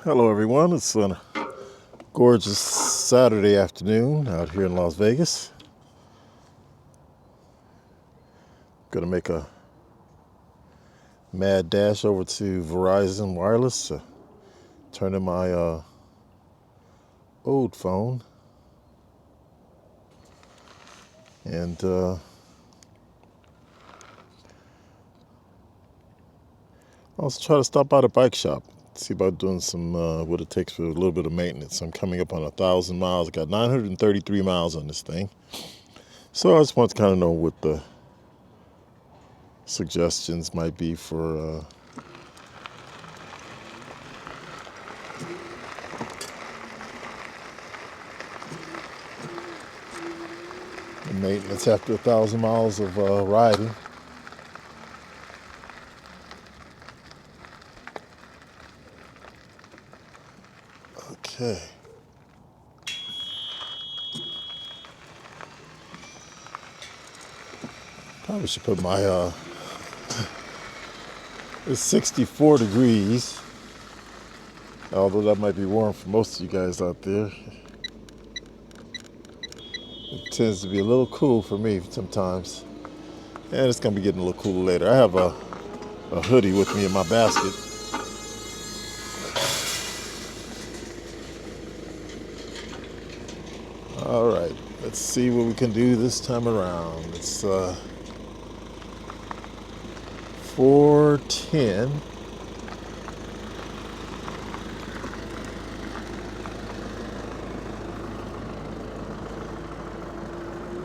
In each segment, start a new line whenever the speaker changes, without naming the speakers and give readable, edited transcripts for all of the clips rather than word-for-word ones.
Hello everyone, it's a gorgeous Saturday afternoon out here in Las Vegas. Gonna make a mad dash over to Verizon Wireless to turn in my old phone. And I'll try to stop by the bike shop, see about doing some what it takes for a little bit of maintenance. I'm coming up on 1,000 miles. I got 933 miles on this thing. So I just want to kind of know what the suggestions might be for maintenance after 1,000 miles of riding. Okay. Probably should put my it's 64 degrees, although that might be warm for most of you guys out there. It tends to be a little cool for me sometimes, and it's gonna be getting a little cooler later. I have a hoodie with me in my basket. All right, let's see what we can do this time around. It's 4:10.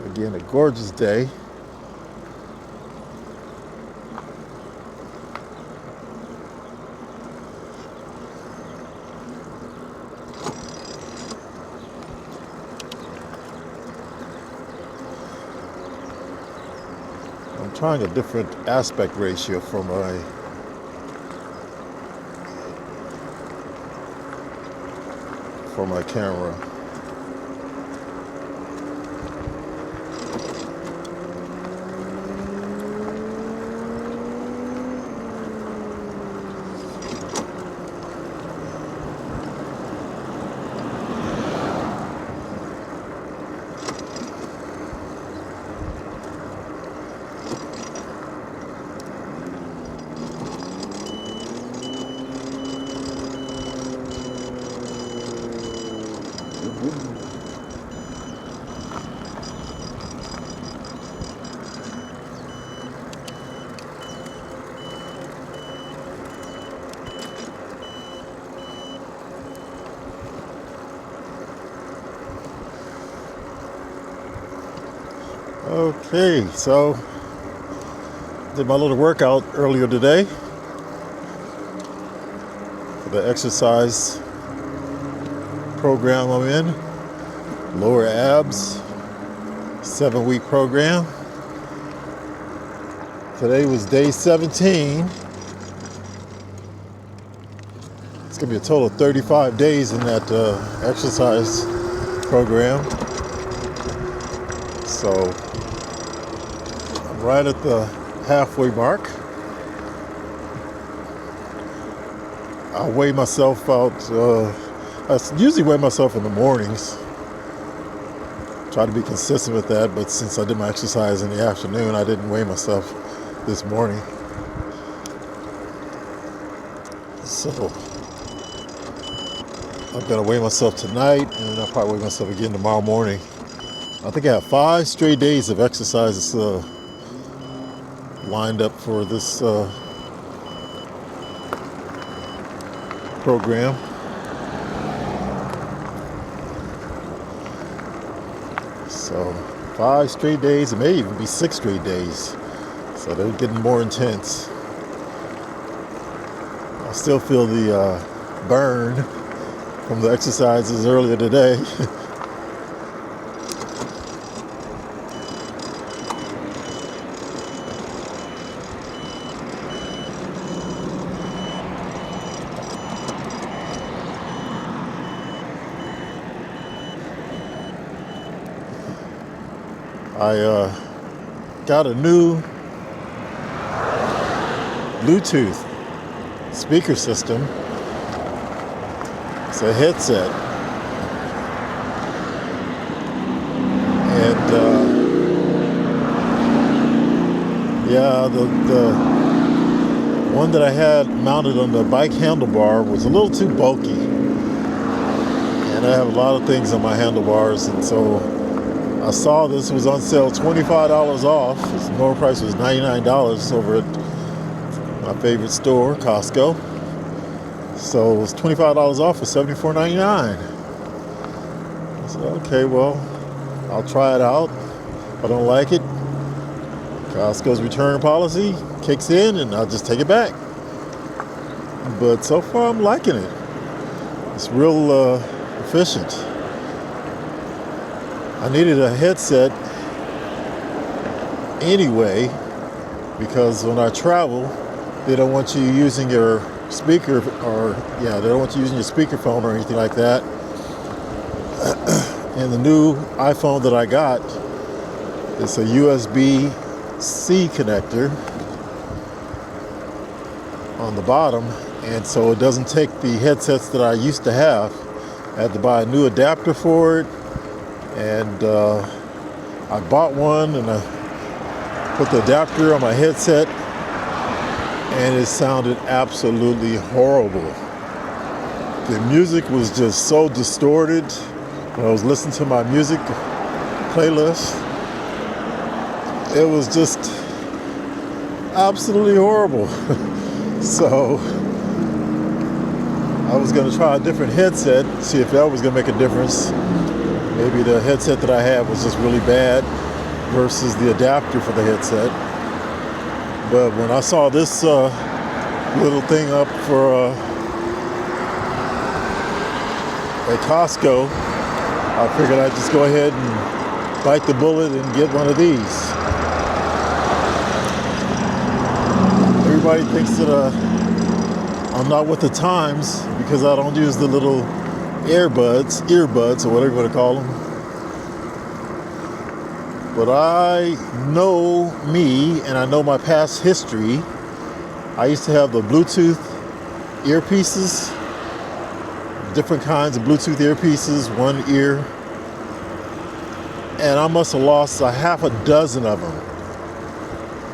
Again, a gorgeous day. I'm trying a different aspect ratio for my camera. Okay, so did my little workout earlier today for the exercise program I'm in. Lower abs, 7-week program. Today was day 17. It's gonna be a total of 35 days in that exercise program. So I'm right at the halfway mark. I weigh myself out. I usually weigh myself in the mornings. Try to be consistent with that, but since I did my exercise in the afternoon, I didn't weigh myself this morning. So I'm gonna weigh myself tonight, and I'll probably weigh myself again tomorrow morning. I think I have 5 straight days of exercises lined up for this program. So 5 straight days, it may even be 6 straight days. So they're getting more intense. I still feel the burn from the exercises earlier today. I got a new Bluetooth speaker system. It's a headset. And the one that I had mounted on the bike handlebar was a little too bulky. And I have a lot of things on my handlebars, and so I saw this was on sale, $25 off. Its normal price was $99 over at my favorite store, Costco. So it was $25 off for $74.99. I said, okay, well, I'll try it out. If I don't like it, Costco's return policy kicks in and I'll just take it back. But so far I'm liking it. It's real efficient. I needed a headset anyway because when I travel, they don't want you using your speaker they don't want you using your speakerphone or anything like that. And the new iPhone that I got is a USB-C connector on the bottom, and so it doesn't take the headsets that I used to have. I had to buy a new adapter for it, and I bought one and I put the adapter on my headset, and it sounded absolutely horrible. The music was just so distorted. When I was listening to my music playlist, it was just absolutely horrible. So I was going to try a different headset, see if that was going to make a difference. Maybe the headset that I had was just really bad versus the adapter for the headset. But when I saw this little thing up for at Costco, I figured I'd just go ahead and bite the bullet and get one of these. Everybody thinks that I'm not with the times because I don't use the little earbuds or whatever you want to call them. But I know me and I know my past history. I used to have the Bluetooth earpieces, different kinds of Bluetooth earpieces, one ear, and I must have lost a half a dozen of them.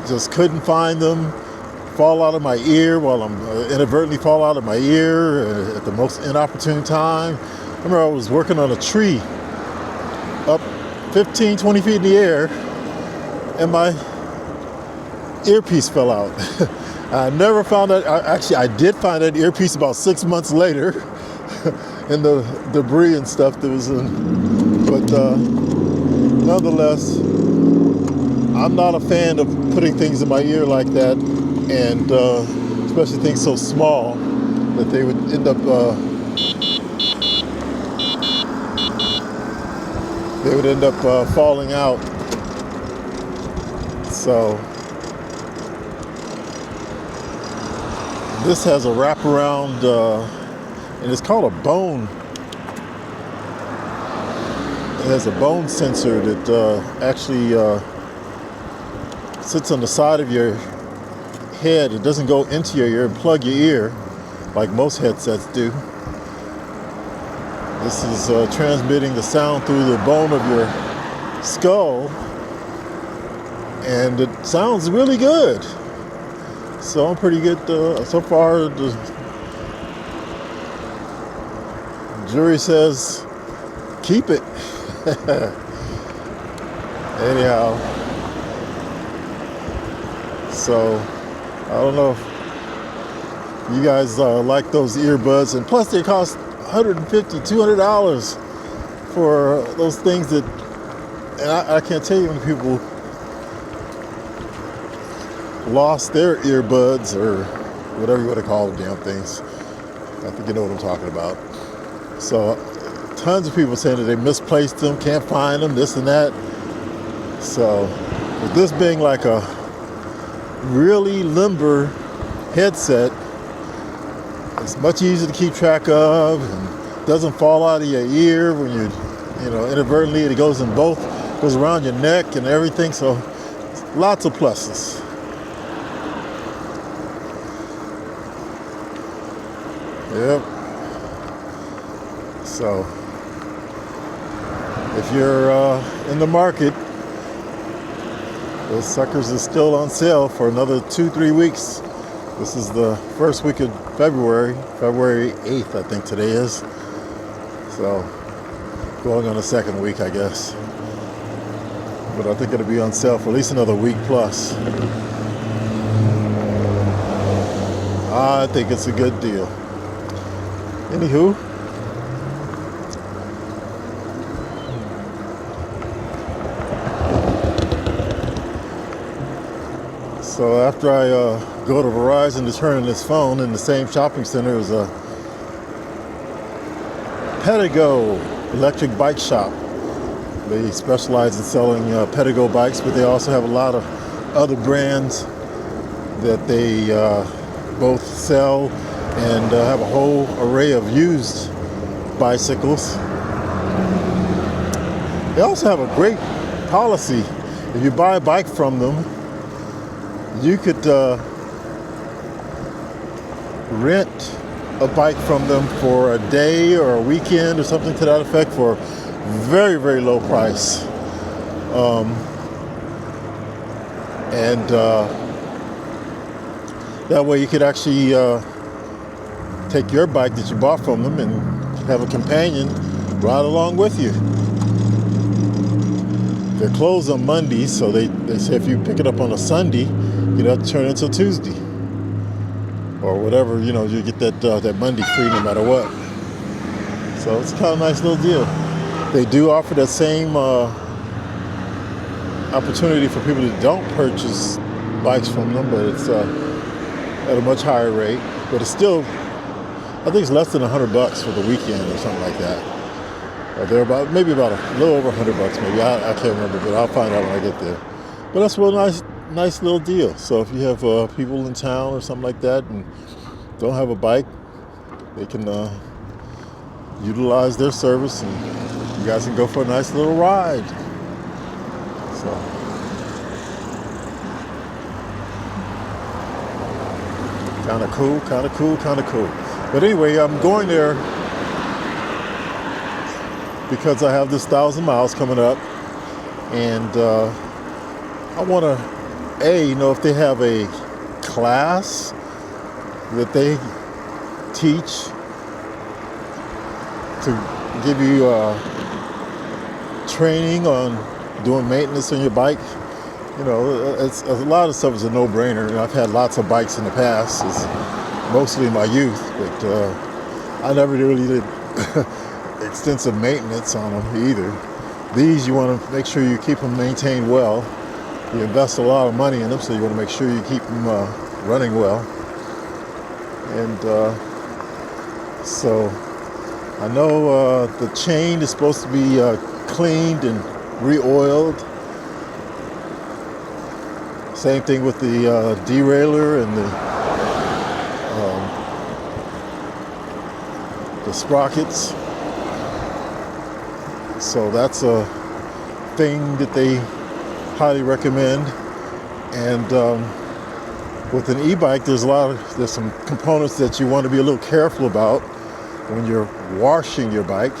Just couldn't find them, fall out of my ear while I'm inadvertently fall out of my ear at the most inopportune time. I remember I was working on a tree up 15, 20 feet in the air, and my earpiece fell out. I never found that. I did find that earpiece about 6 months later in the debris and stuff that was in. But nonetheless, I'm not a fan of putting things in my ear like that, and especially things so small that they would end up falling out. So this has a wraparound, and it's called a bone. It has a bone sensor that actually sits on the side of your head. It doesn't go into your ear and plug your ear like most headsets do. This is transmitting the sound through the bone of your skull, and it sounds really good. So I'm pretty good so far. The jury says keep it. Anyhow, so I don't know if you guys like those earbuds, and plus they cost $150, $200 for those things that, and I can't tell you how many people lost their earbuds or whatever you want to call the damn things. I think you know what I'm talking about. So tons of people saying that they misplaced them, can't find them, this and that. So with this being like a really limber headset, it's much easier to keep track of and doesn't fall out of your ear when you inadvertently, it goes in both goes around your neck and everything. So lots of pluses. Yep. So if you're in the market, those suckers are still on sale for another 2-3 weeks. This is the first week of February 8th, I think today is. So going on the second week, I guess. But I think it'll be on sale for at least another week plus. I think it's a good deal. Anywho, so after I go to Verizon to turn in this phone in the same shopping center as a Pedigo electric bike shop. They specialize in selling Pedigo bikes, but they also have a lot of other brands that they both sell and have a whole array of used bicycles. They also have a great policy. If you buy a bike from them, you could rent a bike from them for a day or a weekend or something to that effect for very, very low price. And that way you could actually take your bike that you bought from them and have a companion ride along with you. They're closed on Mondays, so they say if you pick it up on a Sunday, you'd have to turn it until Tuesday. Or whatever, you get that Monday free no matter what. So it's kind of a nice little deal. They do offer that same opportunity for people that don't purchase bikes from them, but it's at a much higher rate. But it's still, I think it's less than $100 for the weekend or something like that. Or they're maybe about a little over $100 maybe. I can't remember, but I'll find out when I get there. But that's a real nice little deal. So if you have people in town or something like that and don't have a bike, they can utilize their service and you guys can go for a nice little ride. So kind of cool. But anyway, I'm going there because I have this 1,000 miles coming up, and I want to if they have a class that they teach to give you training on doing maintenance on your bike. It's a lot of stuff is a no-brainer. I've had lots of bikes in the past, it's mostly in my youth, but I never really did extensive maintenance on them either. These, you want to make sure you keep them maintained well. You invest a lot of money in them, so you want to make sure you keep them running well. And so I know the chain is supposed to be cleaned and re-oiled. Same thing with the derailleur and the sprockets. So that's a thing that they highly recommend. And with an e-bike, there's some components that you want to be a little careful about when you're washing your bike.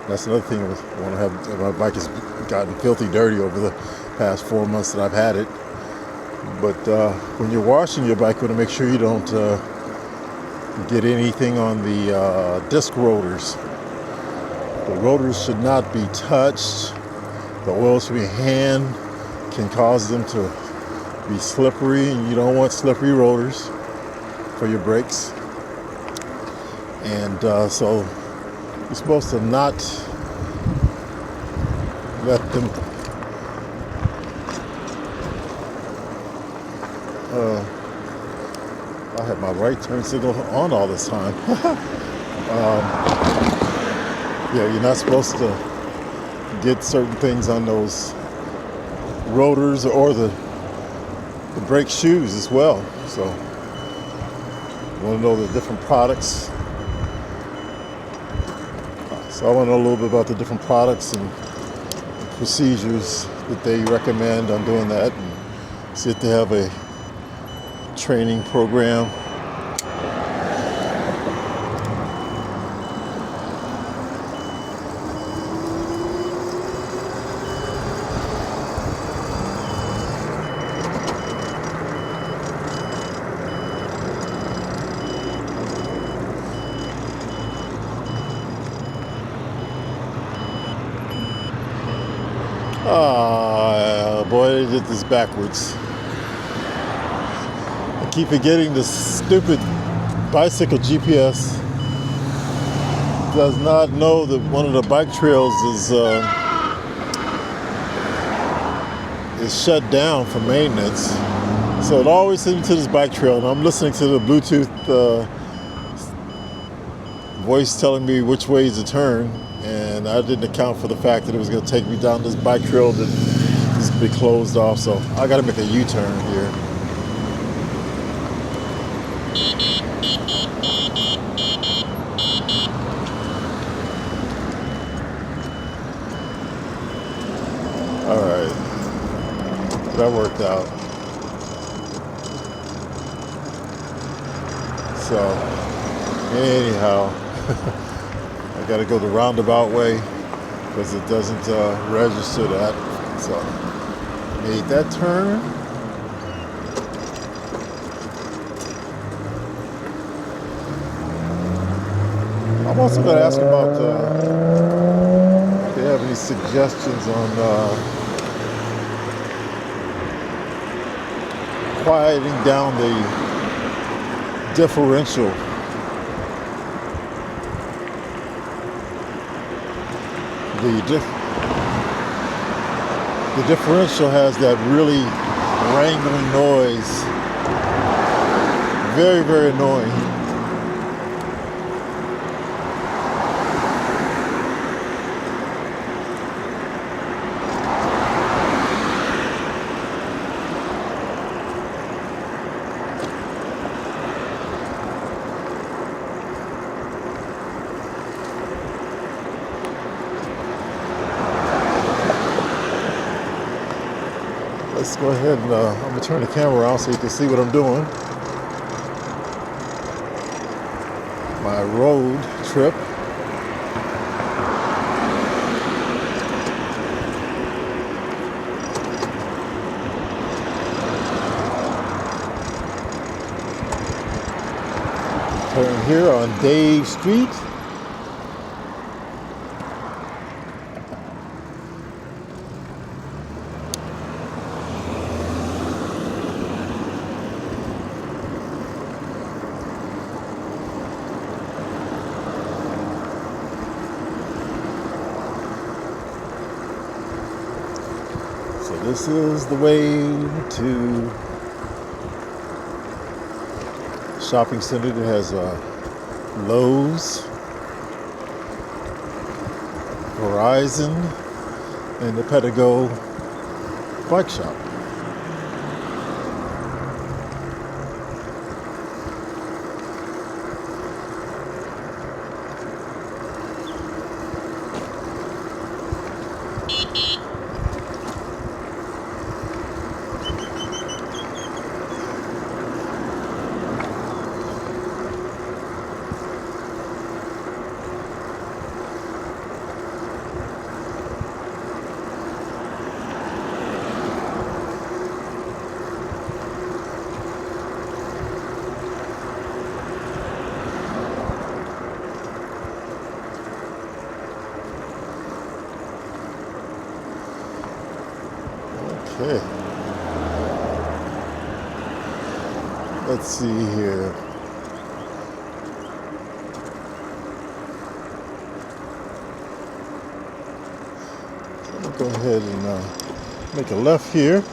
That's another thing I want to have. My bike has gotten filthy dirty over the past 4 months that I've had it. But when you're washing your bike, you want to make sure you don't get anything on the disc rotors. The rotors should not be touched. The oils from your hand can cause them to be slippery, and you don't want slippery rotors for your brakes. And so you're supposed to not let them I had my right turn signal on all this time. Yeah, you're not supposed to get certain things on those rotors or the brake shoes as well. So you want to know the different products. So I want to know a little bit about the different products and procedures that they recommend on doing that, and see if they have a training program. Boy, they did this backwards. I keep forgetting this stupid bicycle GPS does not know that one of the bike trails is shut down for maintenance. So it always sends me to this bike trail, and I'm listening to the Bluetooth voice telling me which ways to turn, and I didn't account for the fact that it was going to take me down this bike trail that is be closed off. So I got to make a U-turn here. All right, that worked out. So anyhow, I got to go the roundabout way because it doesn't register that. So made that turn. I'm also going to ask about if they have any suggestions on quieting down the differential. The differential has that really wrangling noise. Very, very annoying. Let's go ahead and I'm going to turn the camera around so you can see what I'm doing. My road trip. Turn here on Dave Street. So this is the way to shopping center that has Lowe's, Verizon, and the Pedigo bike shop. Okay. Let's see here. I'm gonna go ahead and make a left here.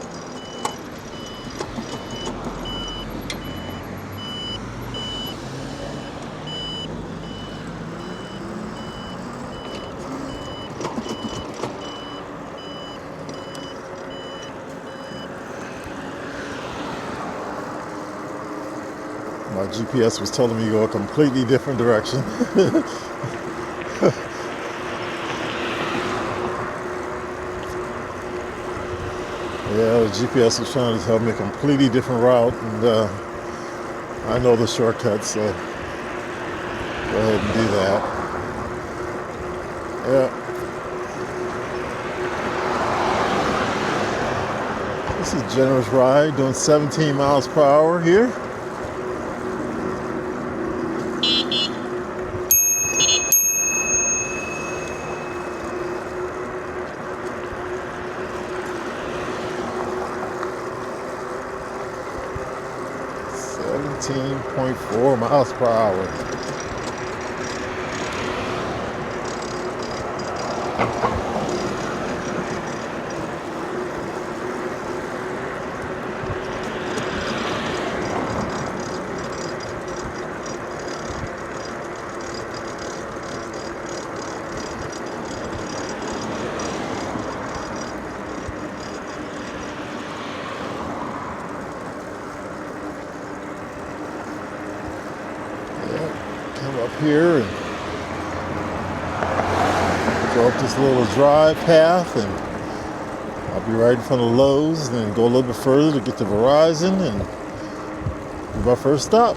My GPS was telling me to go a completely different direction. Yeah, the GPS was trying to tell me a completely different route, and I know the shortcut, so go ahead and do that. Yeah. This is a generous ride, doing 17 miles per hour here. Seventeen 0.4 miles per hour. Come up here and go up this little drive path, and I'll be right in front of Lowe's, and then go a little bit further to get to Verizon and do my first stop.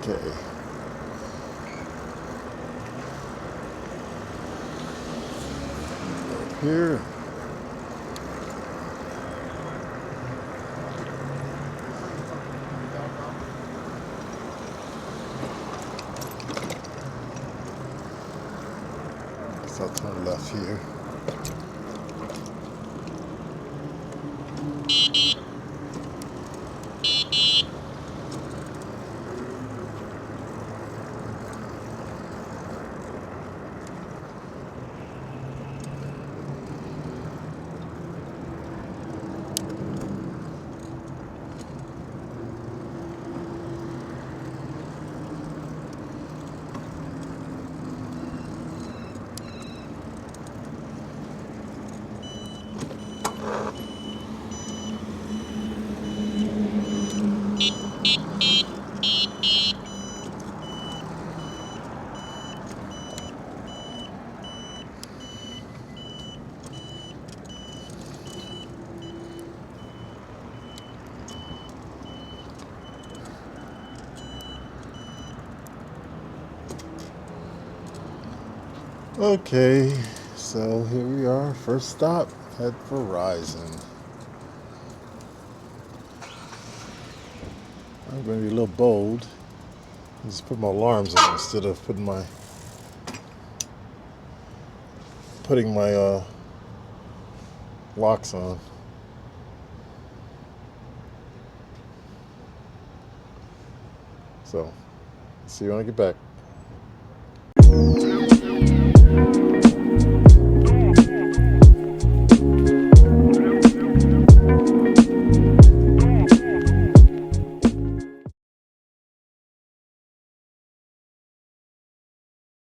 Okay. Up here. So I'll turn left here. Okay, so here we are, first stop at Verizon. I'm going to be a little bold. Just put my alarms on instead of putting my locks on. So, see you when I get back.